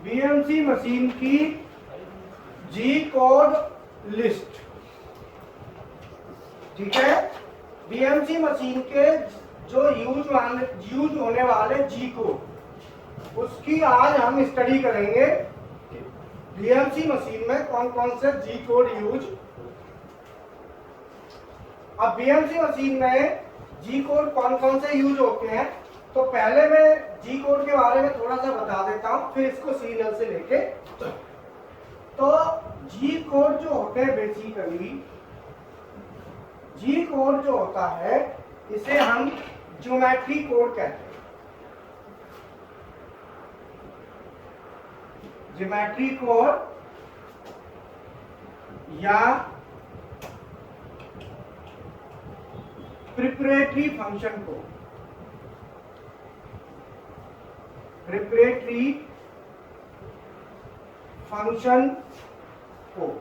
BMC machine की जी code list. ठीक है, बीएमसी मशीन के जो यूज होने वाले जी कोड, उसकी आज हम स्टडी करेंगे। बीएमसी मशीन में कौन कौन से जी कोड यूज। अब बीएमसी मशीन में जी कोड कौन कौन से यूज होते हैं, तो पहले मैं जी कोड के बारे में थोड़ा सा बता देता हूं, फिर इसको सीरियल से लेके। तो जी कोड जो होते हैं, बेसिकली जी कोड जो होता है इसे हम ज्योमेट्री कोड कहते हैं। ज्योमेट्री कोड या preparatory function code, preparatory function code.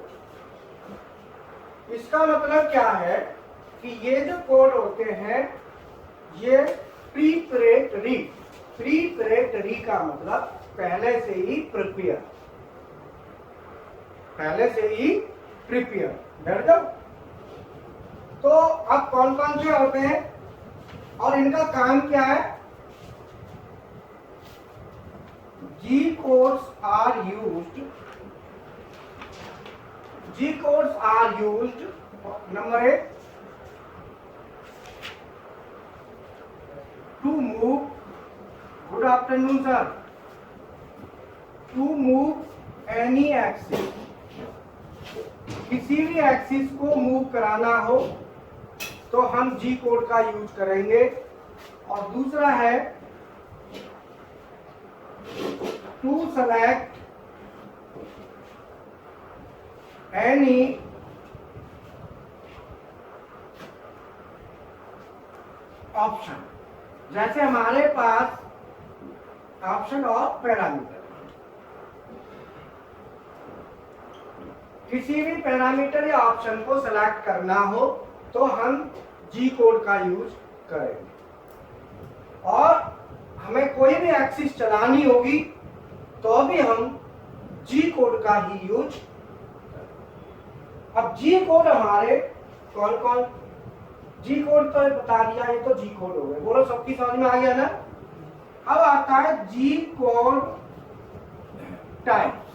इसका मतलब क्या है कि ये जो कोड होते हैं ये प्रीपरेटरी, प्रीपरेटरी का मतलब पहले से ही प्रिपेयर, पहले से ही प्रिपेयर। डर जाओ। तो अब कौन कौन से होते हैं और इनका काम क्या है। G codes are used, G codes are used, number 1, to move, good afternoon sir, to move any axis, किसी भी एक्सिस को मूव कराना हो तो हम जी कोड का यूज करेंगे। और दूसरा है टू सेलेक्ट एनी ऑप्शन, जैसे हमारे पास ऑप्शन और पैरामीटर, किसी भी पैरामीटर या ऑप्शन को सेलेक्ट करना हो तो हम जी कोड का यूज करेंगे। और हमें कोई भी एक्सिस चलानी होगी तो भी हम जी कोड का ही यूज करेंगे। अब जी कोड हमारे कौन कौन, जी कोड तो बता दिया, ये तो जी कोड हो गए, बोलो सबकी समझ में आ गया ना। अब आता है जी कोड टाइप्स।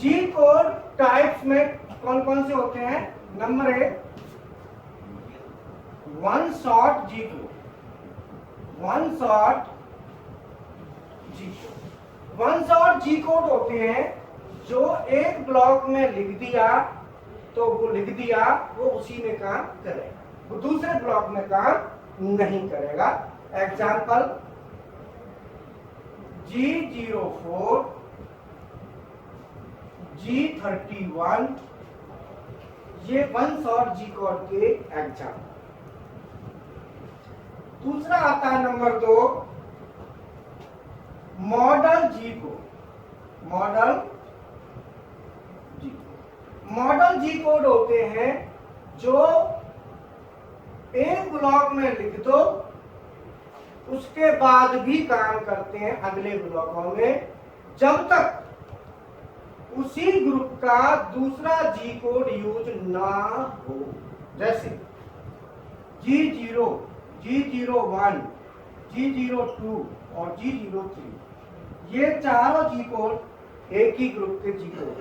जी कोड टाइप्स में कौन कौन से होते हैं। नंबर 1, वन शॉट जी कोड, वन शॉट जी कोड। वन शॉट जी कोड होते हैं जो एक ब्लॉक में लिख दिया तो वो लिख दिया, वो उसी में काम करेगा, वो दूसरे ब्लॉक में काम नहीं करेगा। एग्जाम्पल G04, G31, ये वन शॉट जी कोड के एग्जाम्पल। दूसरा आता है नंबर 2, मॉडल जी कोड। मॉडल जी कोड, मॉडल जी कोड होते हैं जो एक ब्लॉक में लिख दो उसके बाद भी काम करते हैं अगले ब्लॉकों में, जब तक उसी ग्रुप का दूसरा जी कोड यूज ना हो। जैसे G0, G01, G02 और G03, ये चारों जी कोड एक ही ग्रुप के जी कोड।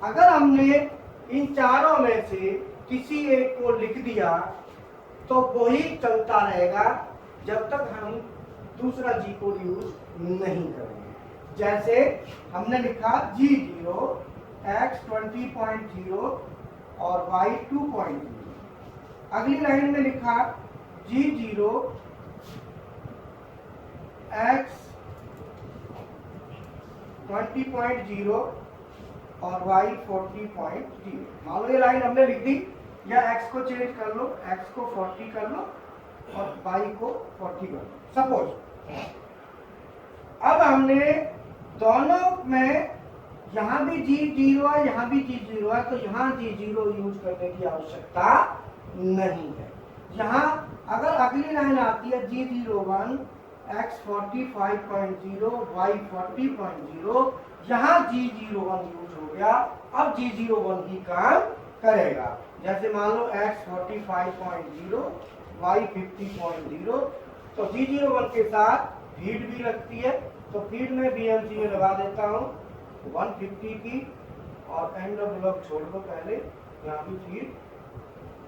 अगर हमने इन चारों में से किसी एक को लिख दिया तो वही चलता रहेगा जब तक हम दूसरा जी कोड यूज नहीं करेंगे। जैसे हमने लिखा G0, X 20.0 और Y 2.0। अगली लाइन में लिखा G0, X 20.0 और Y 40.0। मान लो ये लाइन हमने लिख दी, या X को चेंज कर लो, X को 40 कर लो और Y को 40 कर लो सपोज। अब हमने दोनों में यहाँ भी G0 है, यहाँ भी G0 है, तो यहाँ G0 यूज करने की आवश्यकता नहीं है। यहाँ अगर अगली लाइन आती है G01, x 45.0 y 40.0, यहाँ G01 यूज हो गया। अब G01 ही काम करेगा। जैसे मान लो x 45.0 y 50.0, तो G01 के साथ फीड भी लगती है, तो फीड में BMC में लगा देता हूँ 150 की, और एंड ऑफ ब्लॉक छोड़ दो पहले, यहाँ भी फीड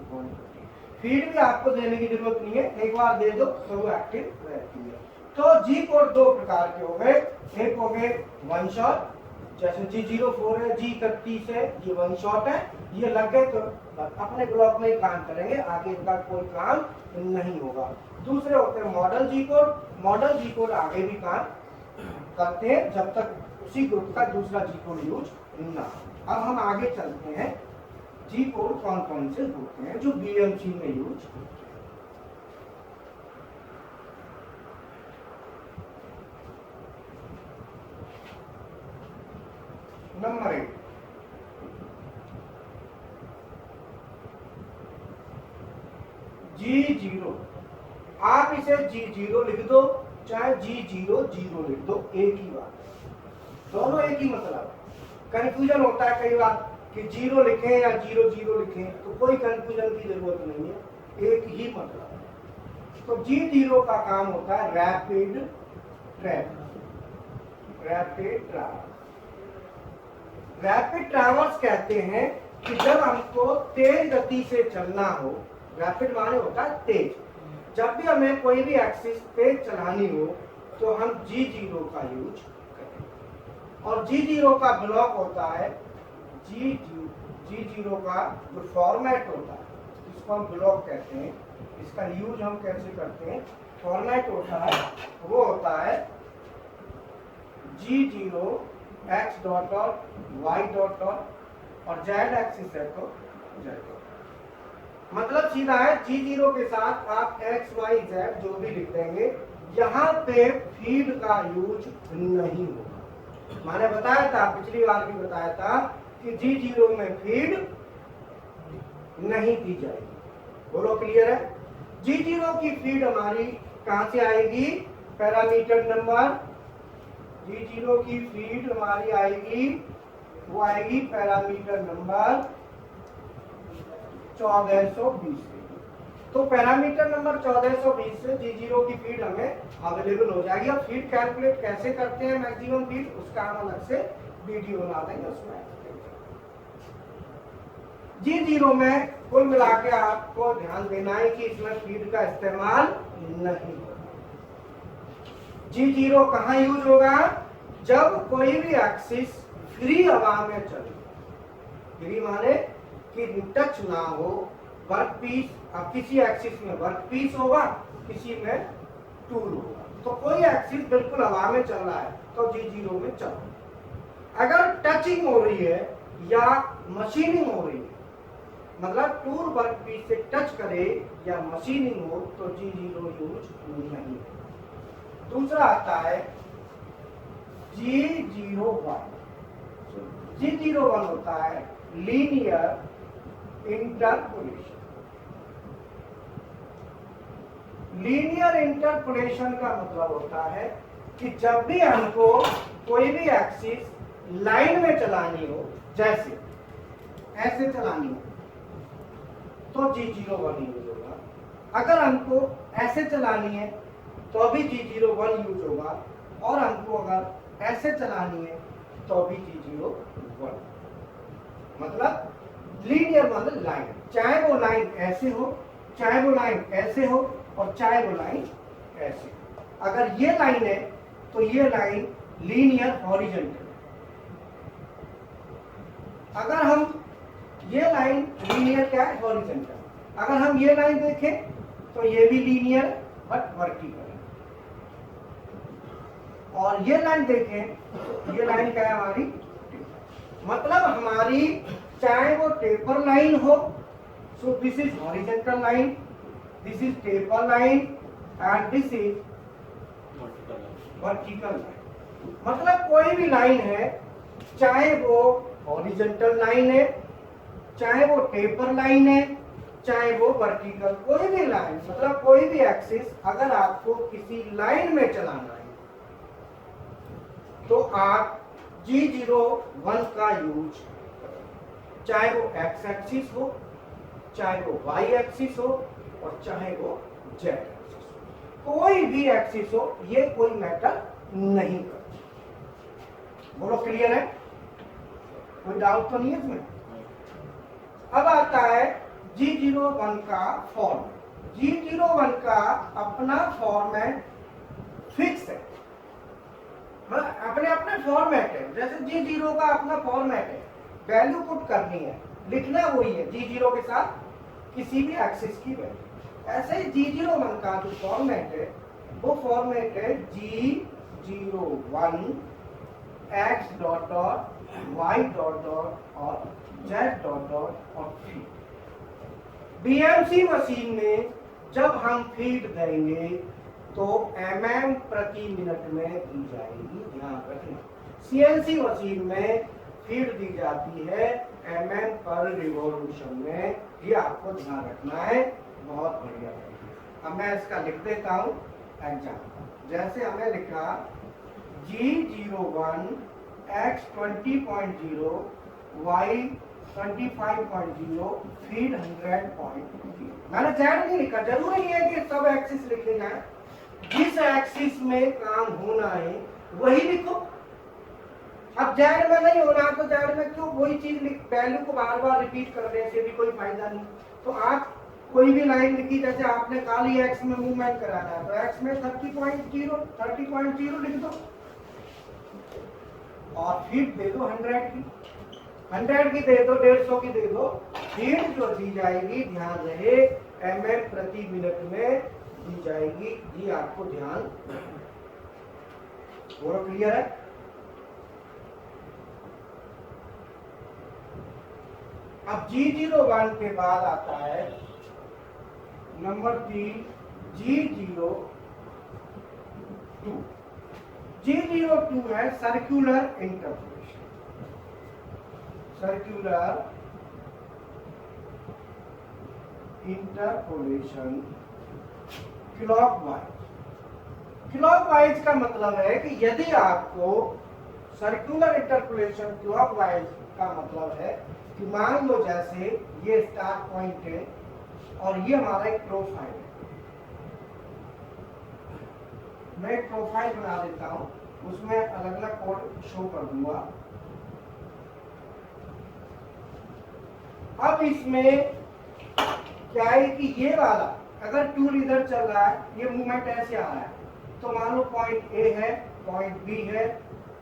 150। फीड भी आपको देने की जरूरत नहीं है, एक बार दे दो तो वो एक्टिव रहती है। तो जी कोड दो प्रकार के हो गए, एक हो गए वन शॉट, जैसे G04 है, G31 है, ये वन शॉट है, ये लग गए तो अपने ब्लॉक में ही काम करेंगे, आगे इनका कोई काम नहीं होगा। दूसरे होते हैं मॉडल जी कोड, मॉडल जी कोड आगे भी काम करते हैं जब तक उसी ग्रुप का दूसरा जी कोड यूज ना। अब हम आगे चलते हैं, जी कोड कौन कौन से होते हैं जो BMC में यूज होते हैं। नंबर 1, G0, आप इसे G0 लिख दो चाहे G00 लिख दो, एक ही बात, दोनों एक ही मतलब। कंफ्यूजन होता है कई बार कि 0 लिखें या 00 लिखें, तो कोई कंफ्यूजन की जरूरत नहीं है, एक ही मतलब है। तो G0 का काम होता है rapid traverse. Rapid traverse, rapid traverse कहते हैं कि जब हमको तेज गति से चलना हो, रैपिड माने होता है तेज, जब भी हमें कोई भी एक्सिस तेज चलानी हो तो हम G0 का यूज करें। और G0 का ब्लॉक होता है, G0 का जो फॉर्मेट होता है इसको हम ब्लॉक कहते हैं, इसका यूज हम कैसे करते हैं, फॉर्मेट होता है वो होता है G0 x dot dot y dot dot और z एक्सिस है तो z डॉट। मतलब सीधा है, G0 के साथ आप x y z जो भी लिख देंगे, यहाँ पे फीड का यूज नहीं होगा। मैंने बताया था, पिछली बार भी बताया था कि G0 में फीड नहीं दी जाएगी। बोलो क्लियर है? G0 की फीड हमारी कहां से आएगी, पैरामीटर नंबर, G0 की फीड हमारी आएगी, वो आएगी पैरामीटर नंबर 1420 से। तो पैरामीटर नंबर 1420 से G0 की फीड हमें अवेलेबल हो जाएगी। अब फीड कैलकुलेट कैसे करते हैं मैक्सिमम फीड, उसका हम अलग से वीडियो बना देंगे, उसमें G0 में कुल मिला के आपको ध्यान देना है कि इसमें फीड का इस्तेमाल नहीं होगा। G0 कहाँ यूज होगा, जब कोई भी एक्सिस फ्री हवा में चले, फ्री माने कि टच ना हो वर्क पीस। अब किसी एक्सिस में वर्क पीस होगा, किसी में टूल होगा, तो कोई एक्सिस बिल्कुल हवा में चल रहा है तो G0 में चल। अगर टचिंग हो रही है या मशीनिंग हो रही है, मतलब टूल वर्क पीस से टच करे या मशीनिंग हो, तो G0 यूज नहीं है। दूसरा आता है G01। G01 होता है लीनियर इंटरपोलेशन। लीनियर इंटरपोलेशन का मतलब होता है कि जब भी हमको कोई भी एक्सिस लाइन में चलानी हो, जैसे ऐसे चलानी हो, तो G01 यूज होगा। अगर हमको ऐसे चलानी है तो भी G01 यूज होगा, और हमको अगर ऐसे चलानी है तो भी G01। मतलब लीनियर मतलब लाइन, चाहे वो लाइन ऐसे हो, चाहे वो लाइन ऐसे हो, और चाहे वो लाइन ऐसे। अगर ये लाइन है तो ये लाइन लीनियर हॉरिजॉन्टल। अगर हम ये लाइन लीनियर क्या है, हॉरिजॉन्टल। अगर हम ये लाइन देखें तो ये भी लीनियर बट वर्टिकल। और ये लाइन देखें तो ये लाइन क्या है हमारी, मतलब हमारी चाहे वो टेपर लाइन हो, so this is horizontal line, this is taper line and this is vertical line. मतलब कोई भी लाइन है, चाहे वो हॉरिजॉन्टल लाइन है, चाहे वो टेपर लाइन है, चाहे वो वर्टिकल, कोई भी लाइन, मतलब कोई भी एक्सिस अगर आपको किसी लाइन में चलाना है तो आप G01 का यूज करें, चाहे वो एक्स एक्सिस हो, चाहे वो वाई एक्सिस हो और चाहे वो जेड एक्सिस हो, कोई भी एक्सिस हो, ये कोई मैटर नहीं करता। बोलो क्लियर है? कोई डाउट तो नहीं है इसमें? अब आता है G01 का फॉर्मेट। G01 का अपना फॉर्मेट फिक्स है, अपने अपने फॉर्मेट है। जैसे G0 का अपना फॉर्मेट है, वैल्यू पुट करनी है, लिखना वही है G0 के साथ किसी भी एक्सिस की वैल्यू। ऐसे ही G01 का जो फॉर्मेट है वो फॉर्मेट है G01 x dot dot y dot dot और z डॉट डॉट और फीड। बीएमसी मशीन में जब हम फीड देंगे तो mm प्रति मिनट में दी जाएगी, ध्यान रखना। सीएनसी मशीन में फीड दी जाती है mm पर रिवॉल्यूशन में, ये आपको ध्यान रखना है। बहुत बढ़िया। अब मैं इसका लिख देता हूँ एग्जाम्पल। जैसे हमें लिखा G01 x 20.0 y 25.0 फीड 100.0। मैंने जेड नहीं लिखा, जरूरी नहीं है कि सब एक्सिस लिखे जाए, जिस एक्सिस में काम होना है वही लिखो। अब जेड में नहीं होना तो जेड में क्यों वही चीज वैल्यू को बार बार रिपीट करने से भी कोई फायदा नहीं। तो आप कोई भी लाइन लिखी, जैसे आपने काली एक्स में मूवमेंट कराना है तो एक्स में 30.0 लिख दो और फीड दे दो 100 की, 100 की दे दो, 150 की दे दो। फीड जो दी जाएगी ध्यान रहे mm प्रति मिनट में दी जाएगी, ये आपको ध्यान रखना। क्लियर है? अब G01 के बाद आता है नंबर 3 G02। G02 है circular interpolation. Circular interpolation clockwise. Clockwise का मतलब है कि यदि आपको सर्कुलर इंटरपोलेशन क्लॉकवाइज का मतलब है कि मान लो जैसे ये स्टार्ट पॉइंट है और ये हमारा एक प्रोफाइल है। मैं एक प्रोफाइल बना देता हूं, उसमें अलग अलग कोड शो कर दूंगा। अब इसमें क्या है कि ये वाला अगर टूल इधर चल रहा है, ये मूवमेंट ऐसे आ रहा है, तो मान लो पॉइंट ए है, पॉइंट बी है,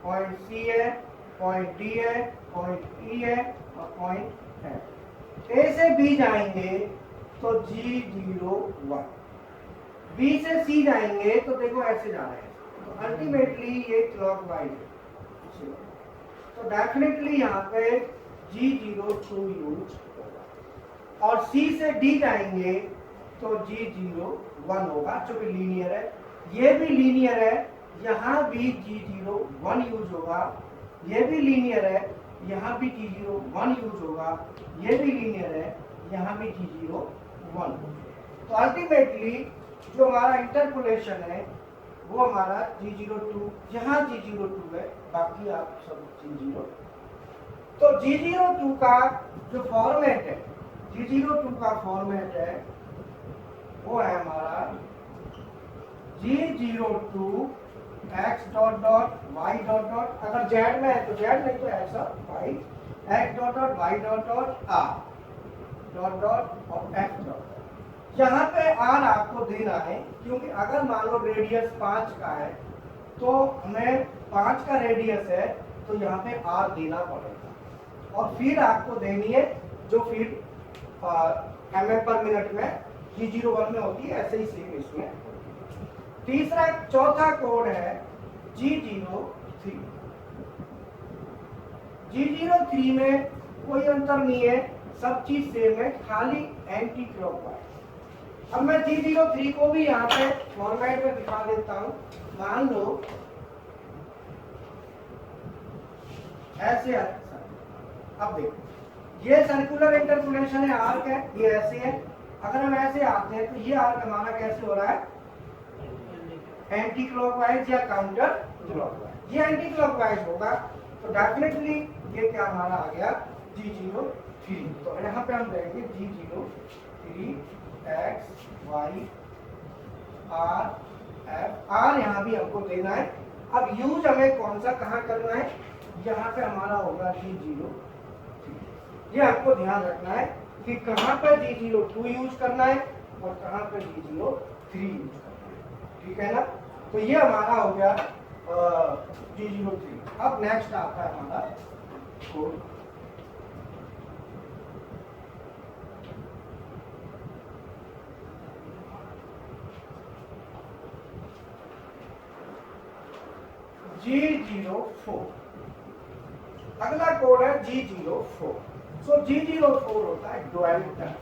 पॉइंट सी है, पॉइंट डी है, पॉइंट ई है और पॉइंट है। ए से बी जाएंगे तो G01, बी से सी जाएंगे तो देखो ऐसे जा रहे हैं, तो अल्टीमेटली ये क्लॉकवाइज है। तो डेफिनेटली यहाँ पे G02 यूज होगा। और सी से डी जाएंगे तो G01 होगा, जो कि लीनियर है। ये भी लीनियर है, यहाँ भी G01 यूज होगा। ये भी लीनियर है, यहाँ भी G01 यूज होगा। ये भी लीनियर है, यहाँ भी G01। तो अल्टीमेटली जो हमारा इंटरपोलेशन है वो हमारा G02, यहाँ G02 है, बाकी आप सब G0। तो G02 का जो फॉर्मेट है, G02 का फॉर्मेट है वो है हमारा G02 x dot dot y dot dot, अगर z में है तो z, नहीं तो ऐसा y, x dot dot y dot dot r dot dot और f डॉट। यहाँ पे r आपको देना है, क्योंकि अगर मान लो रेडियस 5 का है तो हमें 5 का रेडियस है तो यहाँ पे r देना पड़ेगा। और फीड आपको देनी है जो फीड mm पर मिनट में G01 में होती है, ऐसे ही सेम इसमें। तीसरा चौथा कोड है G03। G03 में कोई अंतर नहीं है, सब चीज सेम है, खाली एंटी क्लॉकवाइज। अब मैं G03 को भी यहाँ पे फॉर्मेट में दिखा देता हूँ। मान लो ऐसे है, अब देखो ये सर्कुलर इंटरपोलेशन है, आर्क है, ये ऐसे है, अगर हम ऐसे आते हैं तो ये आर्क हमारा कैसे हो रहा है, एंटी क्लॉकवाइज या काउंटर क्लॉकवाइज। ये एंटी क्लॉकवाइज होगा तो डेफिनेटली ये क्या हमारा आ गया G03। तो यहाँ पे हम देंगे G03 x y r f r, यहाँ भी हमको देना है। अब यूज हमें कौन सा कहाँ करना है, यहाँ पे हमारा होगा G03। ये आपको ध्यान रखना है कि कहाँ पर G02 यूज करना है और कहाँ पर G03 यूज करना है, ठीक है ना। तो ये हमारा हो गया G03। अब नेक्स्ट आता है हमारा कोड। G04, अगला कोड है G04। सो G04 होता है ड्वेल टाइम।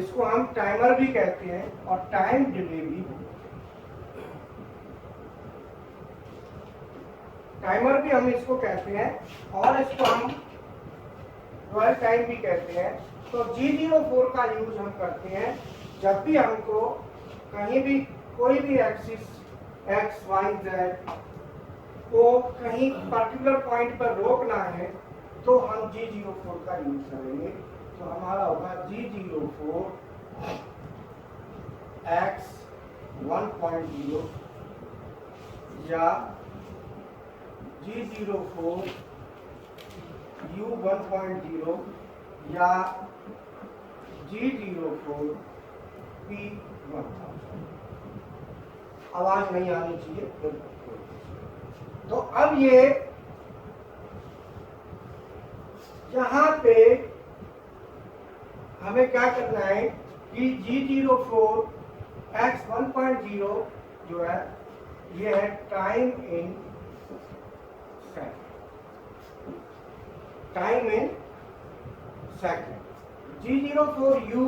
इसको हम टाइमर भी कहते हैं और टाइम डिले भी बोलते हैं। टाइमर भी हम इसको कहते हैं और इसको हम ड्वेल टाइम भी कहते हैं। तो G04 का यूज हम करते हैं जब भी हमको कहीं भी कोई भी एक्सिस x y z को कहीं पर्टिकुलर पॉइंट पर रोकना है तो हम G04 का यूज करेंगे। तो हमारा होगा G04 x 1.0 या G04 u 1.0 या G04 p 1000। आवाज नहीं आनी चाहिए। तो अब ये यहां पे हमें क्या करना है कि G04 x 1.0 जो है ये है time in second, time in second. G04u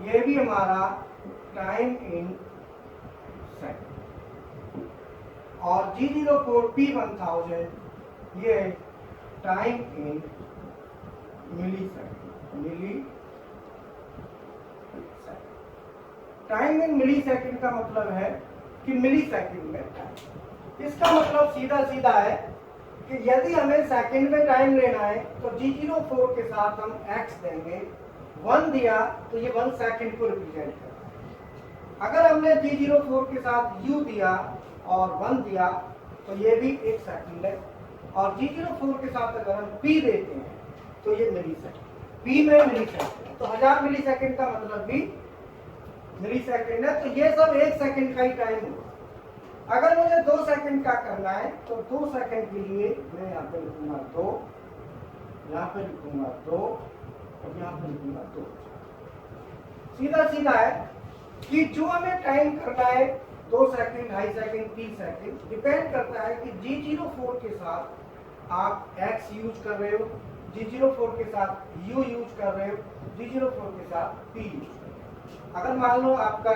ये भी हमारा टाइम इन सेकंड और G04 p 1000 ये time in millisecond. Time in millisecond का मतलब है कि मिली सेकंड में टाइम। इसका मतलब सीधा सीधा है कि यदि हमें सेकंड में टाइम लेना है तो G04 के साथ हम x देंगे, 1 दिया तो ये 1 सेकंड को रिप्रेजेंट करता है। अगर हमने G04 के साथ u दिया और 1 दिया तो ये भी 1 सेकंड है। और G04 के साथ अगर हम p देते हैं तो ये मिली सेकंड, p में मिली सेकंड, तो 1000 मिली सेकंड का मतलब भी मिली सेकंड है। तो ये सब 1 सेकंड का ही टाइम होगा। अगर मुझे 2 सेकंड का करना है तो 2 सेकंड के लिए मैं यहाँ पे लिखूंगा 2, यहाँ पे लिखूंगा 2 और यहाँ पे लिखूंगा 2। सीधा सीधा है कि जो हमें टाइम करना है 2 सेकंड, 2.5 सेकंड, 3 सेकंड, डिपेंड करता है कि G04 के साथ आप x यूज कर रहे हो, G04 के साथ u यूज कर रहे हो, G04 के साथ p यूज कर रहे हो। अगर मान लो आपका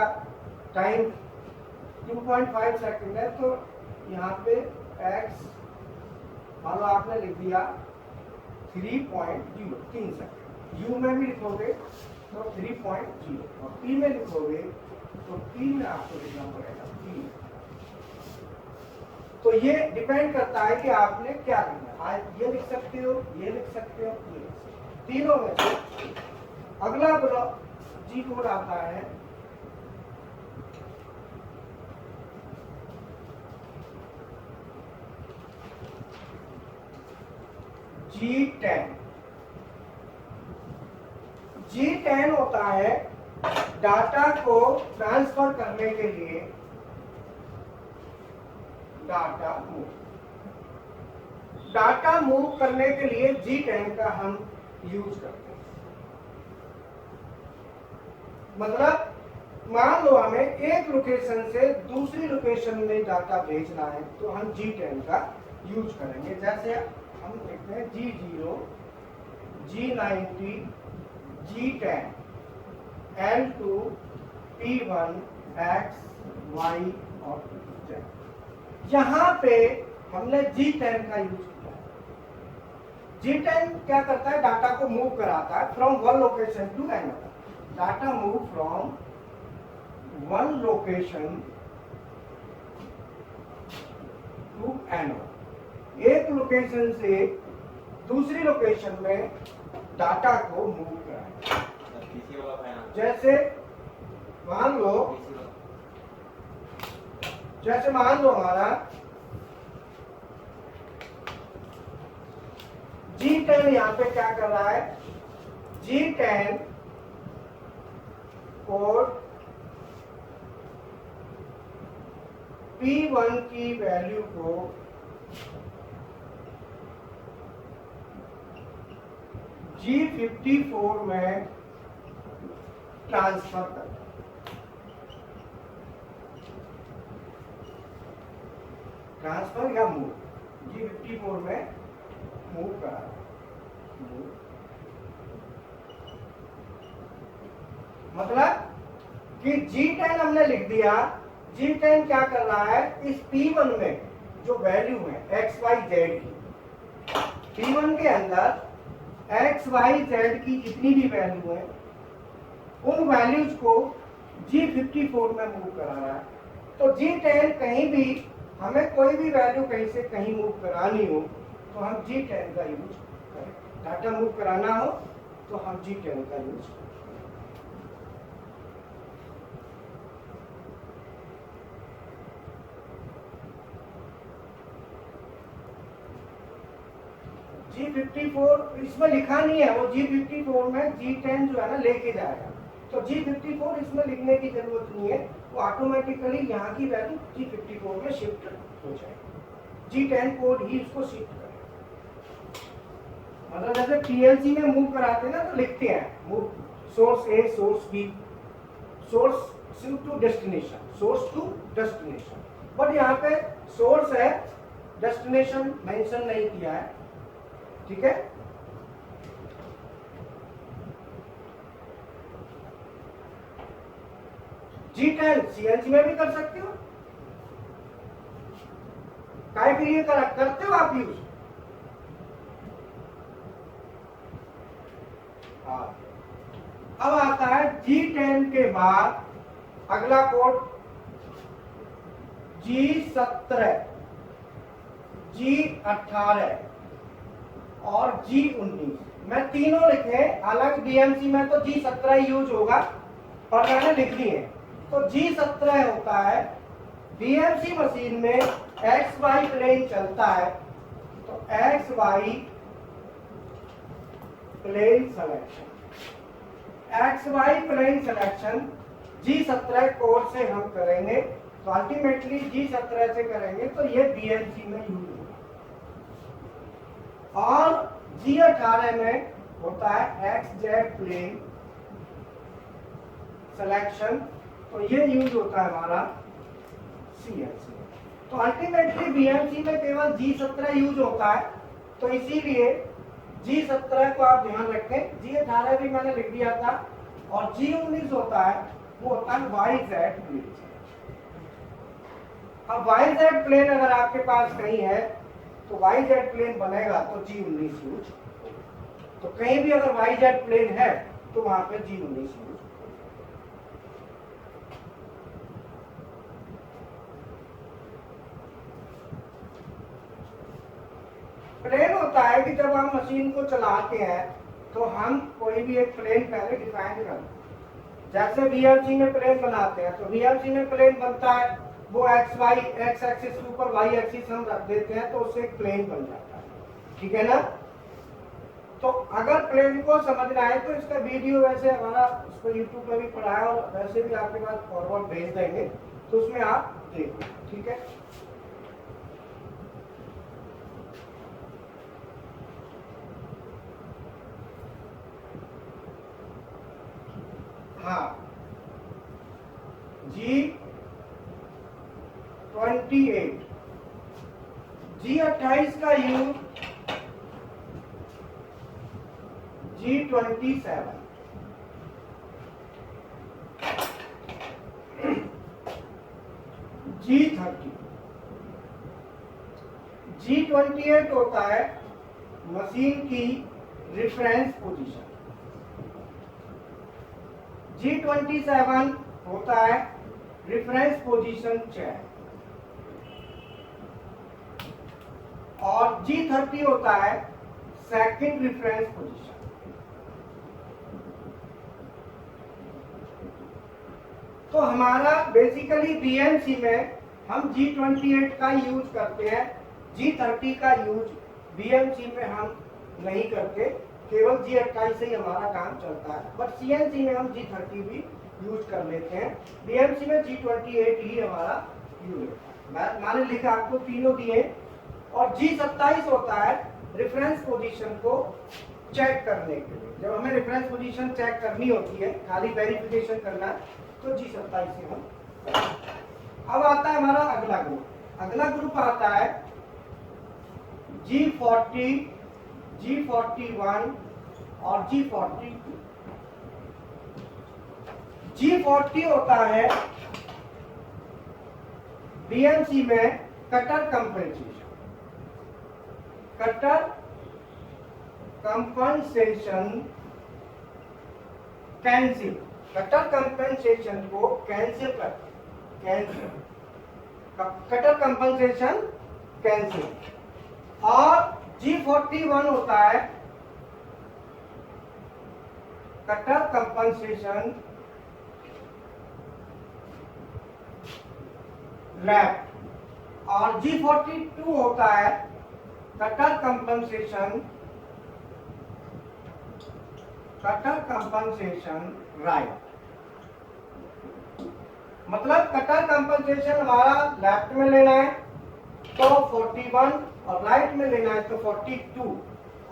टाइम 2.5 सेकंड है तो यहाँ पे x मान लो आपने लिख दिया 3.0, 3 सेकंड। u में भी लिखोगे तो 3.0 और p में लिखोगे तो p में आपको लिखना पड़ेगा 3। तो ये डिपेंड करता है कि आपने क्या लिखना है। ये लिख सकते हो, ये लिख सकते हो, ये लिख सकते हो, तीनों में से। अगला ब्लॉक जी कोड आता है G10। G10 होता है डाटा को ट्रांसफर करने के लिए डाटा मूव करने के लिए G10 का हम यूज करते हैं। मतलब मान लो हमें एक लोकेशन से दूसरी लोकेशन में डाटा भेजना है तो हम G10 का यूज करेंगे। जैसे हम देखते हैं G0, G90, G10, L2, P1, X, Y और Z। यहाँ पे हमने G10 का यूज किया। G10 क्या करता है, डाटा को मूव कराता है from one location to another. Data move from one location to another, एक लोकेशन से दूसरी लोकेशन में डाटा को मूव कराए। जैसे मान लो हमारा G10 यहाँ पे क्या कर रहा है, G10 कोड P1 की वैल्यू को G54 में ट्रांसफर करता है। ट्रांसफर या मूव, G54 में मूव करा। मतलब कि G10 हमने लिख दिया, G10 क्या कर रहा है, इस P1 में जो वैल्यू है x y z की, P1 के अंदर x y z की जितनी भी वैल्यू है उन वैल्यूज को G54 में मूव करा रहा है। तो G10 कहीं भी हमें कोई भी वैल्यू कहीं से कहीं मूव करानी हो तो हम G10 का यूज करें। डाटा मूव कराना हो तो हम G10 का यूज करें। G54 इसमें लिखा नहीं है, वो G54 में G10 जो है ना लेके जाएगा। तो G54 इसमें लिखने की जरूरत नहीं है, वो ऑटोमेटिकली यहाँ की वैल्यू G54 में शिफ्ट हो जाएगी। G10 कोड ही इसको शिफ्ट करेगा। मतलब जैसे PLC में मूव कराते हैं ना, तो लिखते हैं move source A source B, source to destination, source to destination. But यहाँ पे सोर्स है, डेस्टिनेशन मेंशन नहीं किया है। ठीक है, G10 CNC में भी कर सकते हो, काय के लिए करते हो आप यूज। अब आता है G10 के बाद अगला कोड G17, G18 और G19। मैं तीनों लिखे, हालांकि BMC में तो G17 यूज होगा और मैंने लिख दी है। तो G17 होता है BMC मशीन में XY प्लेन चलता है, तो XY plane selection, XY plane selection G17 code से हम करेंगे। तो अल्टीमेटली G17 से करेंगे तो ये BMC में यूज होगा। और G18 में होता है XZ प्लेन सिलेक्शन, तो ये यूज होता है हमारा CNC। तो अल्टीमेटली BMC में केवल G17 यूज होता है, तो इसीलिए G17 को आप ध्यान रखें। G18 भी मैंने लिख दिया था। और G19 होता है, वो होता है YZ प्लेन। अब YZ प्लेन अगर आपके पास कहीं है तो YZ प्लेन बनेगा तो G19 यूज। तो कहीं भी अगर YZ प्लेन है तो वहां पे G19 यूज। प्लेन होता है कि जब हम मशीन को चलाते हैं तो हम कोई भी एक प्लेन पहले डिफाइन करते हैं। जैसे BMC में प्लेन बनाते हैं तो BMC में प्लेन बनता है, वो x एक्सिस के ऊपर y एक्सिस हम रख देते हैं तो उससे एक प्लेन बन जाता है। ठीक है ना। तो अगर प्लेन को समझना है तो इसका वीडियो वैसे हमारा उस पर यूट्यूब पर भी पड़ा है और वैसे भी आपके पास फॉरवर्ड भेज देंगे, तो उसमें आप देखो। ठीक है। हाँ, G28, G28 का यूज G27, G30, G28 होता है मशीन की रेफरेंस पोजीशन। G27 होता है रेफरेंस पोजीशन चेक, और G30 होता है सेकंड रेफरेंस पोजीशन। तो हमारा बेसिकली बीएमसी में हम G28 का यूज करते हैं, G30 का यूज बीएमसी में हम नहीं करते, केवल G28 से ही हमारा काम चलता है। बट सीएनसी में हम G30 भी यूज कर लेते हैं, बीएमसी में G28 ही हमारा यूज होता है। मैंने लिखा आपको तीनों दिए। और G27 होता है रेफरेंस पोजीशन को चेक करने के लिए। जब हमें रेफरेंस पोजीशन चेक करनी होती है, खाली वेरिफिकेशन करना है, तो G27 से हम। अब आता है हमारा अगला ग्रुप। अगला ग्रुप आता है G40, G41 और G42। G40 होता है बीएमसी में cutter compensation. Cutter compensation cancel, cutter compensation को कैंसिल कर, कैंसिल, कटर कंपनसेशन कैंसिल। और G41 होता है कटर कंपनसेशन लैप, और G42 होता है कटर कंपनसेशन राइट। मतलब कटर कंपनसेशन हमारा लेफ्ट में लेना है तो 41, और राइट में लेना है तो 42,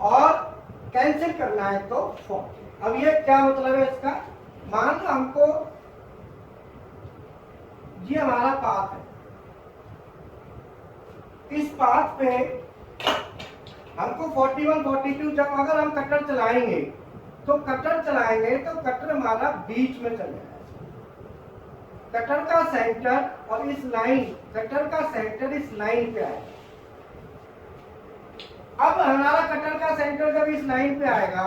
और कैंसिल करना है तो 40। अब ये क्या मतलब है इसका? मान लो हमको ये हमारा पाथ है, इस पाथ पे हमको 41, 42 जब अगर हम कटर चलाएंगे तो कटर हमारा बीच में चलेगा। कटर का सेंटर और इस लाइन, कटर का सेंटर इस लाइन पे आएगा। अब हमारा कटर का सेंटर जब इस लाइन पे आएगा,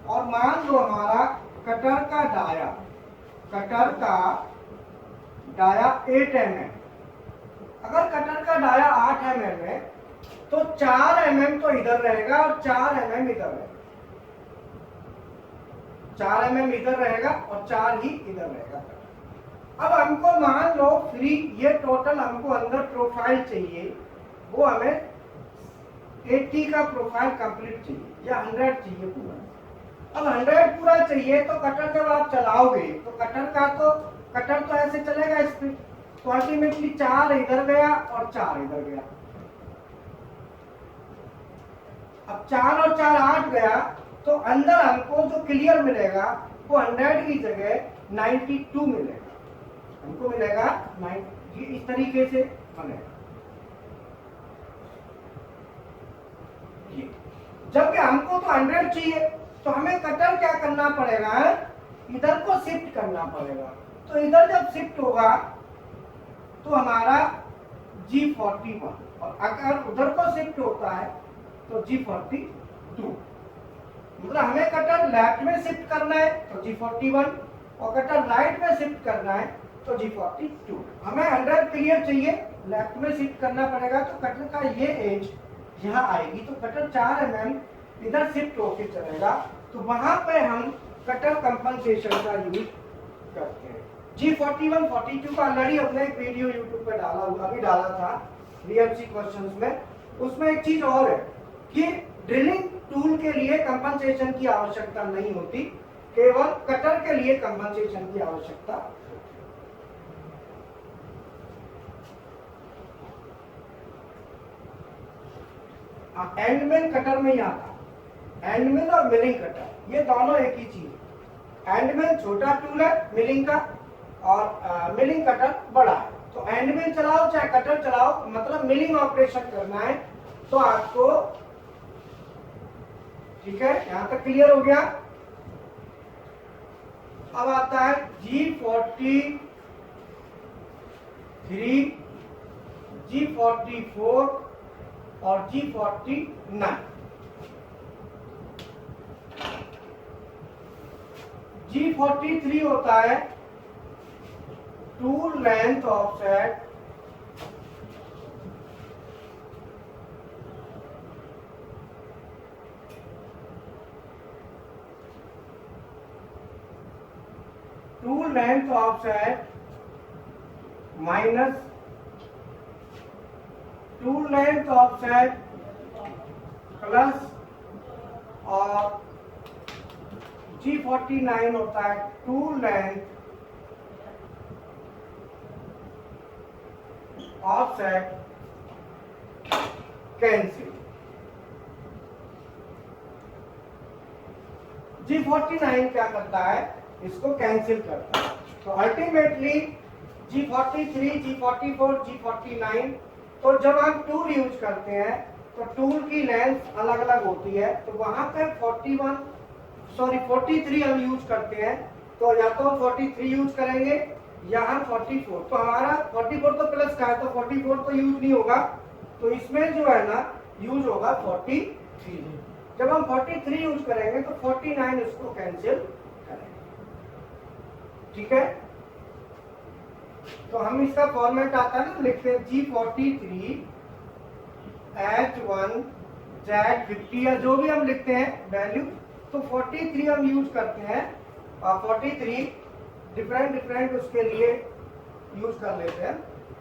और मान लो हमारा कटर का डाया 8 mm, अगर कटर का डाया 8 mm है तो 4 mm तो इधर रहेगा और 4 mm इधर रहेगा, 4 mm इधर रहेगा और 4 ही इधर रहेगा। अब हमको मान लो फ्री, ये टोटल हमको अंदर प्रोफाइल चाहिए, वो हमें 80 का प्रोफाइल कंप्लीट चाहिए या 100 चाहिए पूरा। अब 100 पूरा चाहिए तो कटर जब आप चलाओगे तो कटर तो ऐसे चलेगा इस पे, तो अल्टीमेटली 4 इधर गया और 4 इधर गया। अब 4 और 4 8 गया, तो अंदर हमको जो क्लियर मिलेगा वो 100 की जगह 92 मिलेगा, हमको मिलेगा 9। इस तरीके से बनेगा। जबकि हमको तो 100 चाहिए, तो हमें कटर क्या करना पड़ेगा, इधर को शिफ्ट करना पड़ेगा। तो इधर जब शिफ्ट होगा तो हमारा G41, और अगर उधर को शिफ्ट होता है तो G42। मतलब हमें कटर लेफ्ट में शिफ्ट करना है तो G41, और कटर राइट में शिफ्ट करना है तो G42। हमें 100 क्लियर चाहिए, लेफ्ट में शिफ्ट करना पड़ेगा, तो कटर का ये एज यहाँ आएगी, तो कटर 4 mm इधर शिफ्ट होके चलेगा, तो वहां पे हम कटर कंपनसेशन का यूज करते हैं। G41, 42 का ऑलरेडी अपने एक वीडियो यूट्यूब पे अभी डाला था बीएमसी क्वेश्चंस में। उसमें एक चीज और है कि ड्रिलिंग टूल के लिए कंपनसेशन की आवश्यकता नहीं होती, केवल कटर के लिए कंपनसेशन की आवश्यकता। एंडमिल कटर में ही आता, एंडमिल और मिलिंग कटर ये दोनों एक ही चीज है। एंडमिल छोटा टूल है मिलिंग का, और मिलिंग कटर बड़ा है। तो एंडमिल चलाओ चाहे कटर चलाओ, मतलब मिलिंग ऑपरेशन करना है तो आपको, ठीक है, यहां तक क्लियर हो गया। अब आता है G43, G44 और G49। G43 होता है tool length offset minus tool length offset plus, और G49 होता है tool length offset cancel. G49 क्या करता है, इसको कैंसिल करता है। तो अल्टीमेटली G43, G44, G49, तो जब हम टूल यूज करते हैं तो टूल की लेंथ अलग अलग होती है। तो वहां पे 43 हम यूज करते हैं, तो या तो हम 43 यूज करेंगे या हम 44। तो हमारा 44 तो प्लस का है, तो 44 तो यूज नहीं होगा, तो इसमें जो है ना यूज होगा 43। जब हम 43 यूज करेंगे तो 49 इसको कैंसिल करेंगे। ठीक है, तो हम इसका फॉर्मेट आता है ना, तो लिखते हैं G43 H1 Z50 या जो भी हम लिखते हैं वैल्यू, तो 43 हम यूज करते हैं, और 43 डिफरेंट उसके लिए यूज कर लेते हैं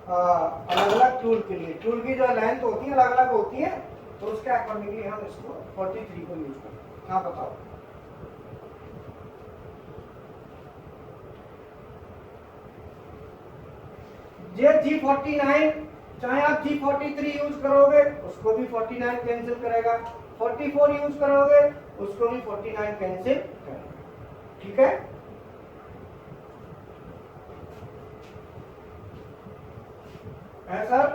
अलग अलग टूल के लिए। टूल की जो लेंथ होती है अलग अलग होती है, तो उसके अकॉर्डिंगली हम इसको 43 को यूज करते हैं। हाँ बताओ। ये G49, चाहे आप G43 यूज करोगे उसको भी 49 कैंसिल करेगा, 44 यूज करोगे उसको भी 49 कैंसिल करेगा। ठीक है, सर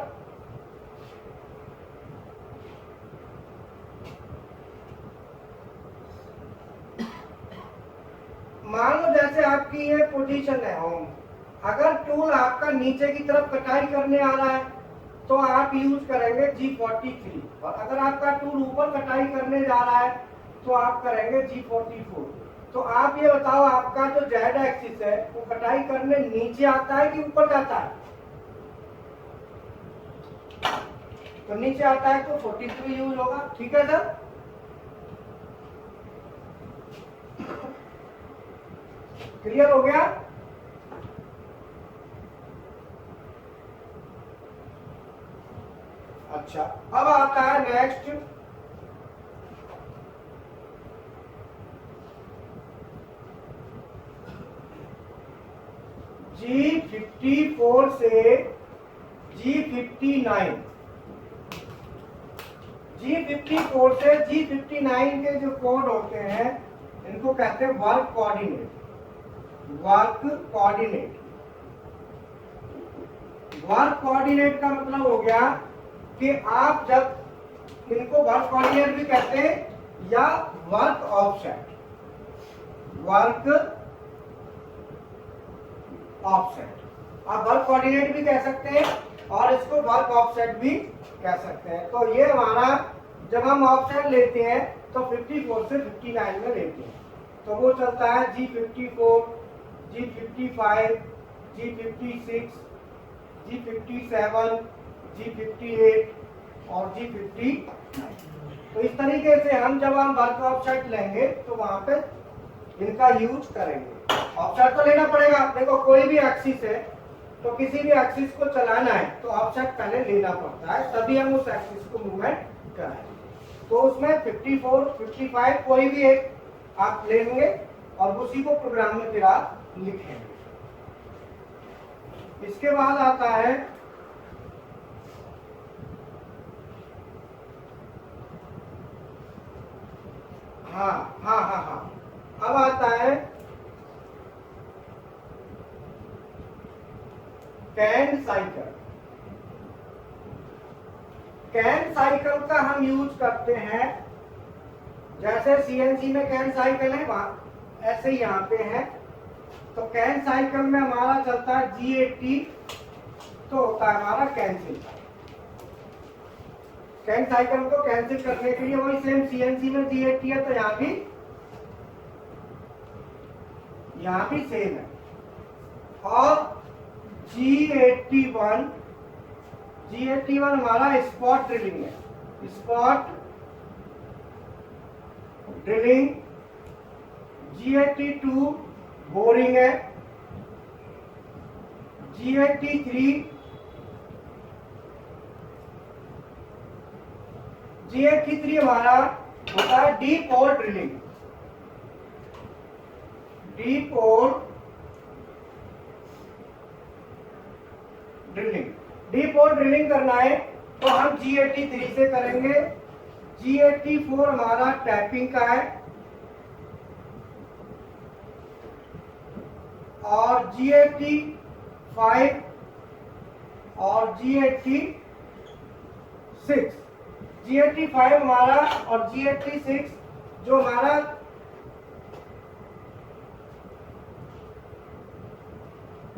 मान लो जैसे आपकी ये पोजीशन है होम, अगर टूल आपका नीचे की तरफ कटाई करने आ रहा है तो आप यूज करेंगे G43, और अगर आपका टूल ऊपर कटाई करने जा रहा है तो आप करेंगे G44। तो आप ये बताओ, आपका जो जेड एक्सिस है वो कटाई करने नीचे आता है कि ऊपर जाता है? तो नीचे आता है तो 43 यूज होगा। ठीक है सर, क्लियर हो गया? अच्छा, अब आता है नेक्स्ट G54 से G59। G54 से G59 के जो कोड होते हैं इनको कहते हैं वर्क कोऑर्डिनेट। वर्क कोऑर्डिनेट का मतलब हो गया कि आप जब इनको वर्क कोऑर्डिनेट भी कहते हैं या वर्क ऑफसेट, आप वर्क कोऑर्डिनेट भी कह सकते हैं और इसको वर्क ऑफसेट भी कह सकते हैं। तो ये हमारा जब हम ऑफसेट लेते हैं तो 54 से 59 में लेते हैं, तो वो चलता है G54, G55, G56, G57, G58 और G59। तो इस तरीके से जब हम वर्क ऑफसेट लेंगे तो वहां पे इनका यूज करेंगे। ऑफसेट तो लेना पड़ेगा, देखो कोई भी एक्सिस है तो किसी भी एक्सिस को चलाना है तो ऑफसेट पहले लेना पड़ता है, तभी हम उस एक्सिस को मूवमेंट कराएंगे। तो उसमें 54, 55 कोई भी एक आप लेंगे और उसी को प्रोग्राम में फिर आप लिखेंगे। इसके बाद आता है हाँ, अब आता है कैन साइकिल। कैन साइकिल का हम यूज करते हैं, जैसे सीएनसी में कैन साइकिल है ऐसे ही यहाँ पे है। तो कैन साइकिल में हमारा चलता है G80, तो होता है हमारा कैंसिल। कैन साइकिल को कैंसिल करने के लिए वही सेम सीएनसी में G80 है, तो यहाँ भी यहाँ भी सेम है। और G81 हमारा स्पॉट ड्रिलिंग है, स्पॉट ड्रिलिंग। G82 बोरिंग है। G83 हमारा होता है deep whole drilling. Deep whole drilling करना है तो हम G83 से करेंगे। G84 हमारा टैपिंग का है और G85 और G85 हमारा और G86 जो हमारा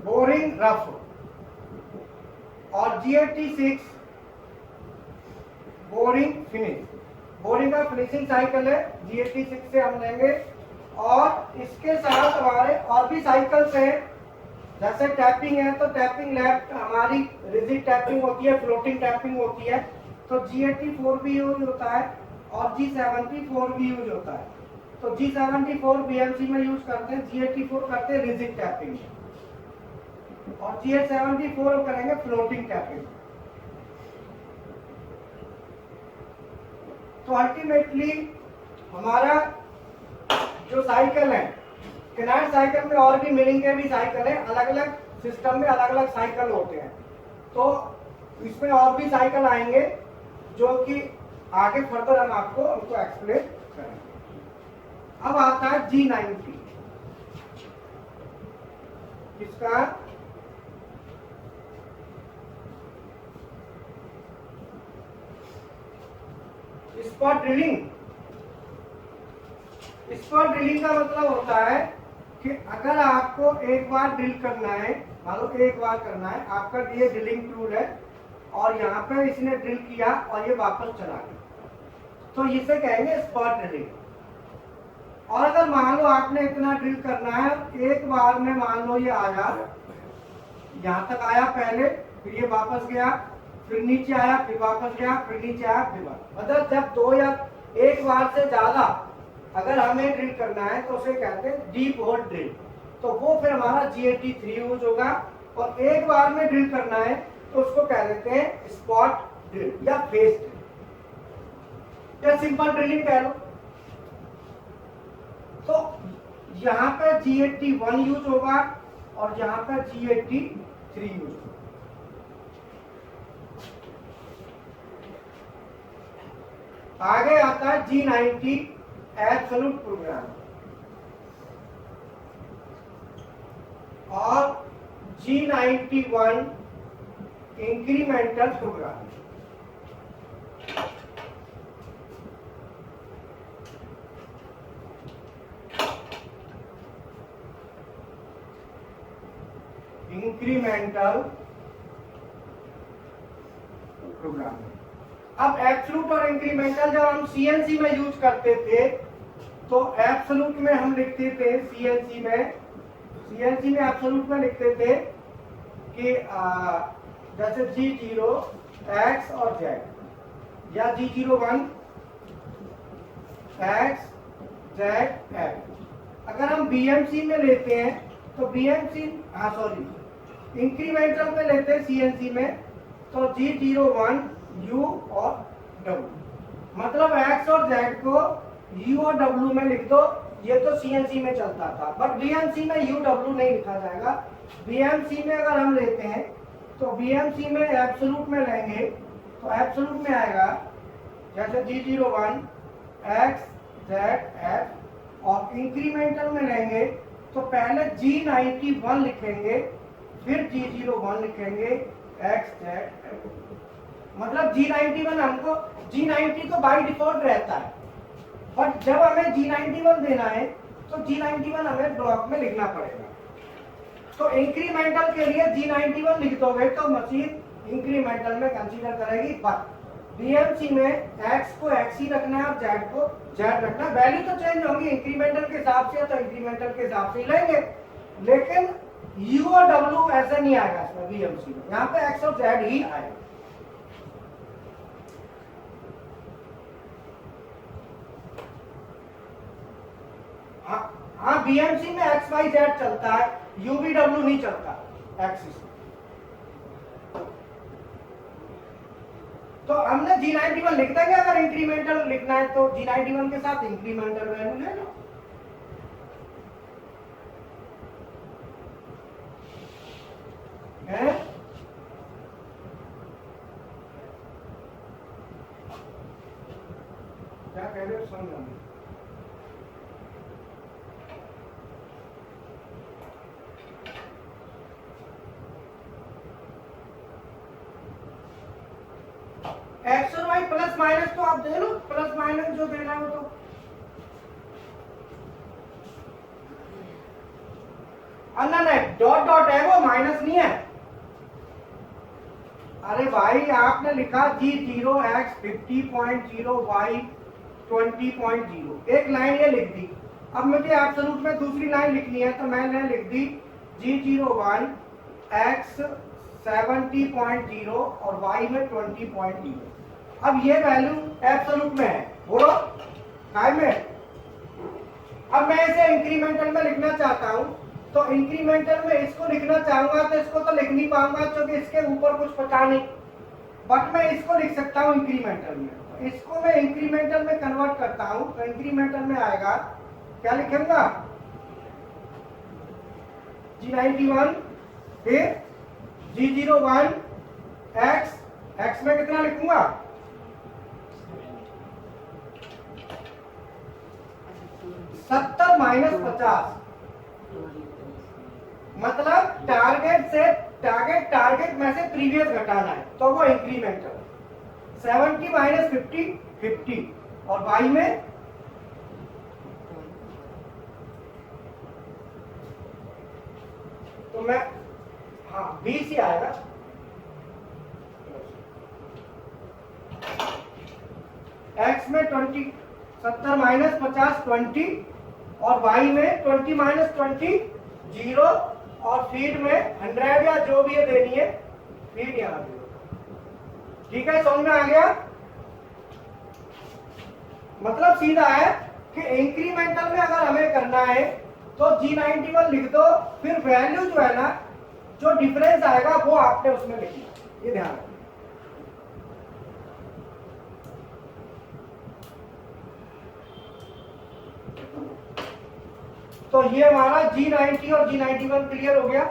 बोरिंग रफ और G86 बोरिंग फिनिश। बोरिंग का फिनिशिंग साइकिल है, G86 से हम लेंगे। और इसके साथ हमारे और भी साइकिल्स हैं, जैसे टैपिंग है तो टैपिंग लेफ्ट हमारी रिजिड टैपिंग होती है, फ्लोटिंग टैपिंग होती है, तो G84 भी यूज होता है और G74 भी यूज होता है। तो G74 BMC में यूज करते हैं, G84 करते हैं रिजिड टैपिंग और G74 करेंगे फ्लोटिंग टैपिंग। तो अल्टीमेटली हमारा जो साइकिल है, किनार साइकिल में और भी मिलिंग के भी साइकिल है, अलग अलग सिस्टम में अलग अलग साइकिल होते हैं। तो इसमें और भी साइकिल आएंगे जो कि आगे फर्दर हम आपको उनको एक्सप्लेन करेंगे। अब आता है G90, इसका स्पॉट ड्रिलिंग। स्पॉट ड्रिलिंग का मतलब होता है कि अगर आपको एक बार ड्रिल करना है, मान लो एक बार करना है, आपका ये ड्रिलिंग टूल है और यहाँ पे इसने ड्रिल किया और ये वापस चला गया, तो इसे कहेंगे स्पॉट ड्रिलिंग। और अगर मान लो आपने इतना ड्रिल करना है, एक बार में मान लो ये आया, यहाँ तक आया पहले, फिर ये वापस गया, फिर नीचे आया, फिर वापस गया, फिर नीचे आया, फिर वापस। मतलब जब दो या एक बार से ज्यादा अगर हमें ड्रिल करना है तो उसे कहते हैं डीप होल ड्रिल। तो वो फिर हमारा G83 यूज होगा। और एक बार में ड्रिल करना है तो उसको कह देते हैं स्पॉट ड्रिल या फेस ड्रिल या सिंपल ड्रिलिंग कह लो। तो यहाँ पे G81 यूज होगा और यहाँ पे G83 यूज होगा। आगे आता है G90 एब्सोल्यूट प्रोग्राम और G91 incremental program. Incremental program. अब एब्सोल्यूट और इंक्रीमेंटल जब हम CNC में यूज करते थे तो एब्सोल्यूट में हम लिखते थे, CNC में एब्सोल्यूट में लिखते थे कि जैसे G0 X और Z या G01 X Z F। अगर हम BMC में लेते हैं तो इंक्रीमेंटल में लेते हैं CNC में तो G01 U और W। मतलब X और Z को U और W में लिख दो, ये तो CNC में चलता था, बट BMC में U W नहीं लिखा जाएगा। BMC में अगर हम लेते हैं तो BMC में एब्सोल्यूट में लेंगे तो एब्सोल्यूट में आएगा जैसे G01 X Z F। और इंक्रीमेंटल में लेंगे तो पहले G91 लिखेंगे, फिर G01 लिखेंगे X Z F। मतलब G91 हमको G90 तो बाय डिफॉल्ट रहता है, बट जब हमें G91 देना है तो G91 हमें ब्लॉक में लिखना पड़ेगा। तो इंक्रीमेंटल के लिए G91 लिख दोगे तो मशीन इंक्रीमेंटल में कंसीडर करेगी, बट बीएमसी में x को x ही रखना है और z को z रखना है। वैल्यू तो चेंज होंगी इंक्रीमेंटल के हिसाब से, तो इंक्रीमेंटल के हिसाब से ही लेंगे, लेकिन u और w ऐसा नहीं आएगा इसमें बीएमसी में, यहाँ पे x और z ही आएगा। हाँ बीएमसी में एक्स वाई जेड चलता है, यूवीडब्ल्यू नहीं चलता एक्सिस। तो हमने G91 लिख देंगे, अगर इंक्रीमेंटल लिखना है तो G91 के साथ इंक्रीमेंटल वैल्यू ले लो। है क्या कह रहे हो समझ नहीं। एक्स और वाई प्लस माइनस तो आप दे लो, प्लस माइनस जो देना हो तो। नहीं डॉट डॉट है वो, माइनस नहीं है। अरे भाई आपने लिखा G0 x 50.0 y 20.0, एक लाइन ये लिख दी। अब मुझे एब्सोल्यूट में दूसरी लाइन लिखनी है, तो मैंने लिख दी G01 x 70.0 और y में 20.0। अब ये वैल्यू एब्सोल्यूट में है, बोलो काय में। अब मैं इसे इंक्रीमेंटल में लिखना चाहता हूं, तो इंक्रीमेंटल में इसको लिखना चाहूंगा तो इसको तो लिख नहीं पाऊंगा क्योंकि इसके ऊपर कुछ पता नहीं, बट मैं इसको लिख सकता हूं इंक्रीमेंटल में। तो इसको मैं इंक्रीमेंटल में कन्वर्ट करता हूं, तो इंक्रीमेंटल में आएगा, क्या लिखूंगा G91 फिर G01 x में कितना लिखूंगा 70 माइनस 50, मतलब टारगेट में से प्रीवियस घटाना है, तो वो इंक्रीमेंटल। 70 माइनस 50 50 और y में तो मैं हाँ 20 ही आएगा। x में 20, 70 माइनस 50 20 और y में 20 माइनस 20 0 और फीड में 100 या जो भी ये देनी है फीड यहाँ दे। ठीक है, समझ में आ गया। मतलब सीधा है कि इंक्रीमेंटल में अगर हमें करना है तो G91 लिख दो, फिर वैल्यू जो है ना, जो डिफरेंस आएगा वो आपने उसमें लिखना, ये ध्यान रखना। तो ये हमारा G90 और G91 क्लियर हो गया।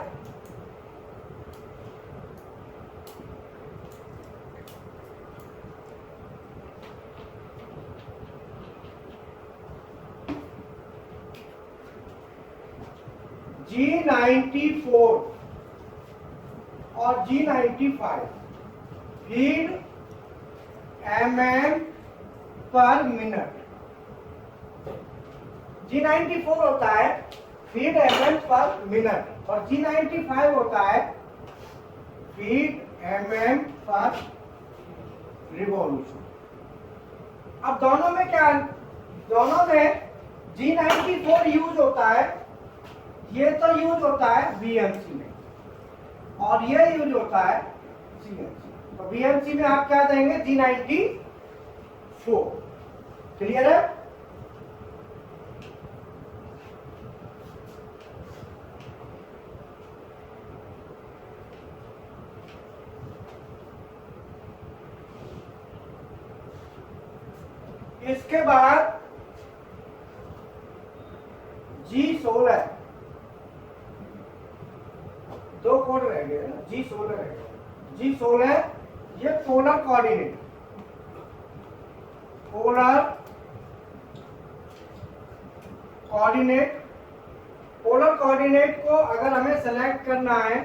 G94 और G95 फीड mm पर मिनट। G94 होता है फीड mm पर मिनट और G95 होता है फीड mm पर रिवॉल्यूशन। अब दोनों में क्या, दोनों में G94 यूज होता है, ये तो यूज होता है BMC में और ये यूज होता है CMC। तो BMC में आप क्या देंगे G94। क्लियर है। इसके बाद G16, दो कोड रह गए ना, G16 रह गए। G16 ये पोलर कोऑर्डिनेट, पोलर कोऑर्डिनेट को अगर हमें सेलेक्ट करना है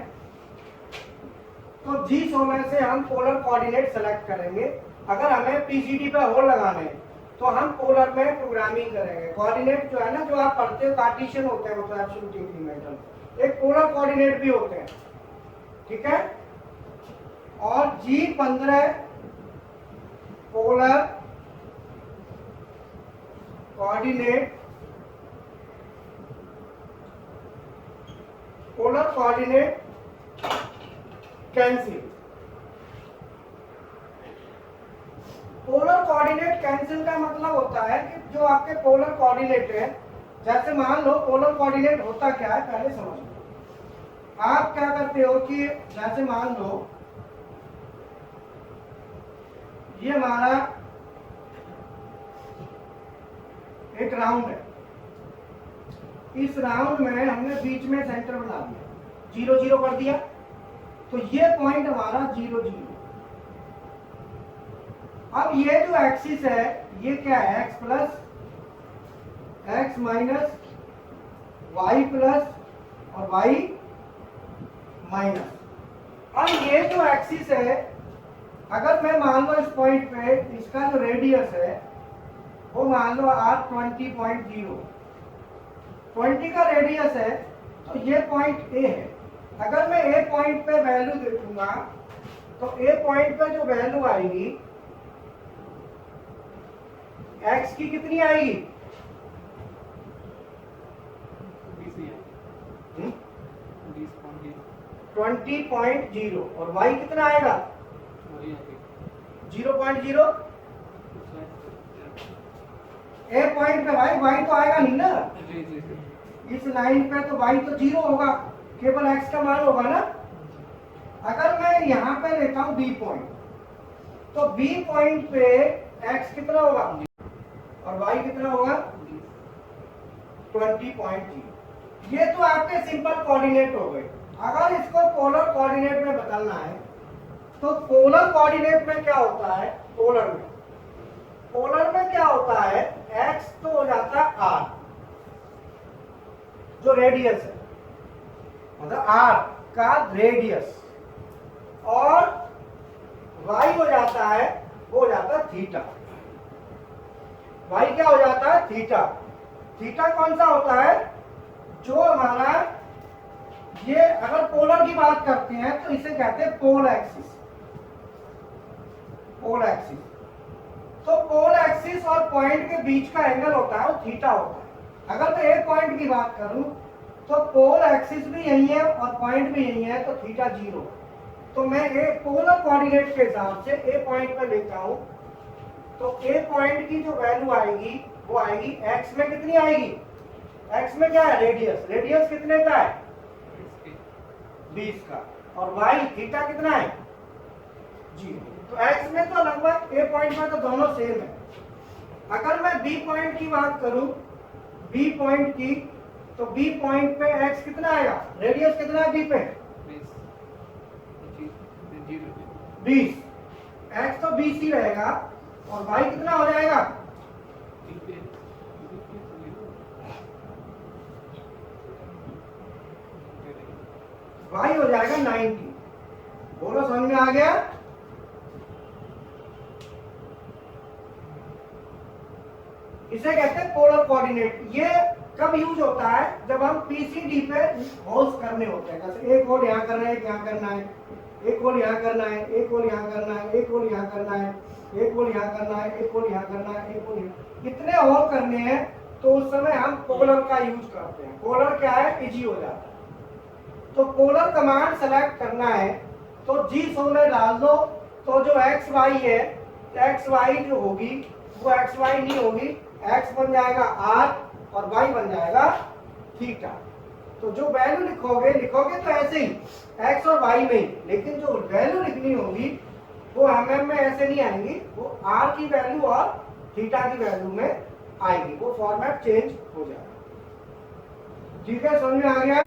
तो G16 से हम पोलर कोऑर्डिनेट सेलेक्ट करेंगे। अगर हमें पीसीडी पे होल लगाने हैं तो हम पोलर में प्रोग्रामिंग करेंगे। कोऑर्डिनेट जो है ना, जो आप पढ़ते हो कार्टेशियन होते हैं, वो तो एब्सोल्यूट इंक्रीमेंटल, एक पोलर कोऑर्डिनेट भी होते हैं। ठीक है। और G15 polar coordinate cancel. Polar coordinate cancel का मतलब होता है कि जो आपके पोलर कोऑर्डिनेट है, जैसे मान लो पोलर कोऑर्डिनेट होता क्या है पहले समझ लो। आप क्या करते हो कि जैसे मान लो ये हमारा एक राउंड है, इस राउंड में हमने बीच में सेंटर बना दिया, 0 0 कर दिया, तो ये पॉइंट हमारा 0 0। अब ये जो एक्सिस है ये क्या है, x plus x minus Y plus और y माइनस। अब ये जो एक्सिस है, अगर मैं मान लो इस पॉइंट पे इसका जो रेडियस है वो मान लो r 20.0, 20 का रेडियस है, तो ये पॉइंट A है। अगर मैं A पॉइंट पे वैल्यू देखूंगा तो A पॉइंट पे जो वैल्यू आएगी x की कितनी आएगी, 20.0, और y कितना आएगा 0.0। A पॉइंट पे y तो आएगा नहीं ना, इस लाइन पे तो y तो 0 होगा, केवल x का मान होगा ना। अगर मैं यहाँ पे लेता हूँ B पॉइंट, तो B पॉइंट पे x कितना होगा और y कितना होगा 20.0। ये तो आपके सिंपल कोऑर्डिनेट हो गए। अगर इसको पोलर कोऑर्डिनेट में बदलना है तो पोलर कोऑर्डिनेट में क्या होता है, पोलर में क्या होता है, x तो हो जाता है r जो रेडियस है, मतलब r का रेडियस, और y हो जाता है, वो हो जाता है थीटा। y क्या हो जाता है, थीटा। थीटा कौन सा होता है, जो हमारा ये अगर पोलर की बात करते हैं तो इसे कहते हैं पोल एक्सिस। तो पोल एक्सिस और पॉइंट के बीच का एंगल होता है वो थीटा होता है। अगर मैं ए पॉइंट की बात करूं तो पोल एक्सिस भी यही है और पॉइंट भी यही है, तो थीटा 0। तो मैं ए पोलर कोऑर्डिनेट के हिसाब से ए पॉइंट पर लेता हूं, तो ए पॉइंट की जो वैल्यू आएगी वो आएगी एक्स में, कितनी आएगी, एक्स में क्या है, रेडियस कितने का है 20 का, और वाई थीटा कितना है 0। तो एक्स में तो लगभग ए पॉइंट में तो दोनों सेम है। अगर मैं बी पॉइंट की बात करूं, बी पॉइंट की, तो बी पॉइंट पे एक्स कितना आएगा, रेडियस कितना है बी पे 20, एक्स तो 20 ही रहेगा, और वाई कितना हो जाएगा, वाई हो जाएगा 90। बोलो समझ में आ गया। इसे कहते हैं पोलर कोऑर्डिनेट। ये कब यूज होता है, जब हम पीसीडी पे होल्स करने होते हैं, जैसे एक होल यहाँ करना है, एक यहाँ करना है, एक होल यहाँ करना है, एक होल यहाँ करना है, एक होल यहाँ करना है, एक होल यहाँ करना है, एक होल यहाँ करना है, एक होल, कितने होल करने हैं, तो उस समय हम पोलर का यूज करते हैं। पोलर क्या है, इजी हो जाता है। तो पोलर कमांड सेलेक्ट करना है तो G16 डाल दो, तो जो एक्स वाई है, एक्स वाई जो होगी वो एक्स वाई नहीं होगी, एक्स बन जाएगा r और y बन जाएगा थीटा। तो जो वैल्यू लिखोगे तो ऐसे ही x और y में, लेकिन जो वैल्यू लिखनी होगी वो mm में ऐसे नहीं आएंगी, वो r की वैल्यू और थीटा की वैल्यू में आएगी, वो फॉर्मेट चेंज हो जाएगा। ठीक है, समझ में आ गया।